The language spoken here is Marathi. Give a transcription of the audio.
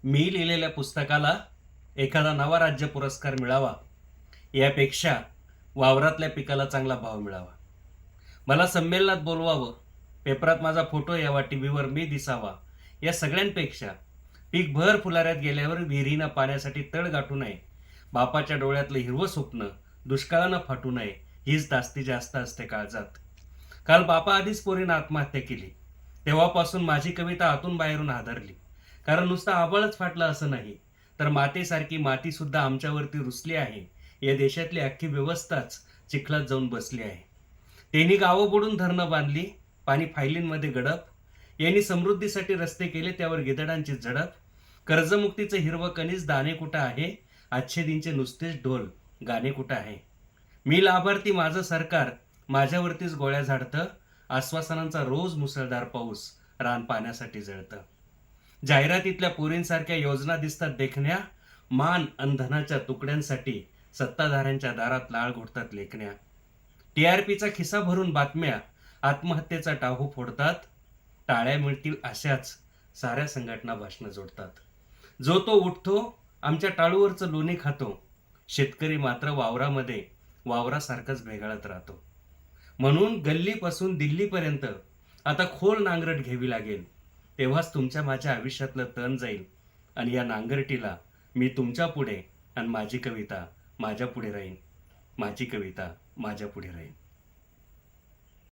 मी लिहिलेल्या पुस्तकाला एखादा नवा राज्य पुरस्कार मिळावा यापेक्षा वावरातल्या पिकाला चांगला भाव मिळावा. मला संमेलनात बोलवावं, पेपरात माझा फोटो यावा, टीव्हीवर मी दिसावा, या सगळ्यांपेक्षा पीक भर फुलाऱ्यात गेल्यावर विहिरीनं पाण्यासाठी तळ गाठू नये, बापाच्या डोळ्यातलं हिरवं स्वप्न दुष्काळानं फाटू नये, हीच जास्तीत जास्त असते काळजात. काल बापा आधीच पोरीनं आत्महत्या केली. तेव्हापासून माझी कविता आतून बाहेरून हादरली. कारण नुसतं आबळच फाटलं असं नाही, तर मातेसारखी माती सुद्धा आमच्यावरती रुसली आहे. या देशातली अख्खी व्यवस्थाच चिखलात जाऊन बसली आहे. त्यांनी गावं बुडून धरणं बांधली, पाणी फायलींमध्ये गडप. यांनी समृद्धीसाठी रस्ते केले, त्यावर गिधडांची झडप. कर्जमुक्तीचं हिरवं कणीस दाणे कुठं आहे, आजचे दिनचे नुसतेच ढोल गाणे कुठं आहे. मी लाभार्थी, माझं सरकार माझ्यावरतीच गोळ्या झाडतं. आश्वासनांचा रोज मुसळधार पाऊस रान पाण्यासाठी जळतं. जाहिरातीतल्या पोरींसारख्या योजना दिसतात देखण्या, मान अन धनाच्या तुकड्यांसाठी सत्ताधाऱ्यांच्या दारात लाळ घोटतात लेखण्या. टीआरपीचा खिसा भरून बातम्या आत्महत्येचा टाहू फोडतात. टाळ्या मिळतील अशाच साऱ्या संघटना भाषणं जोडतात. जो तो उठतो, आमच्या टाळूवरचं लोणी खातो. शेतकरी मात्र वावरामध्ये वावरासारखंच भेगाळत राहतो. म्हणून गल्लीपासून दिल्लीपर्यंत आता खोल नांगरट घ्यावी लागेल. तेव्हाच तुमच्या माझ्या आयुष्यातलं तण जाईल. आणि या नांगरटीला मी तुमच्या पुढे आणि माझी कविता माझ्या पुढे राहीन. माझी कविता माझ्या पुढे राहीन.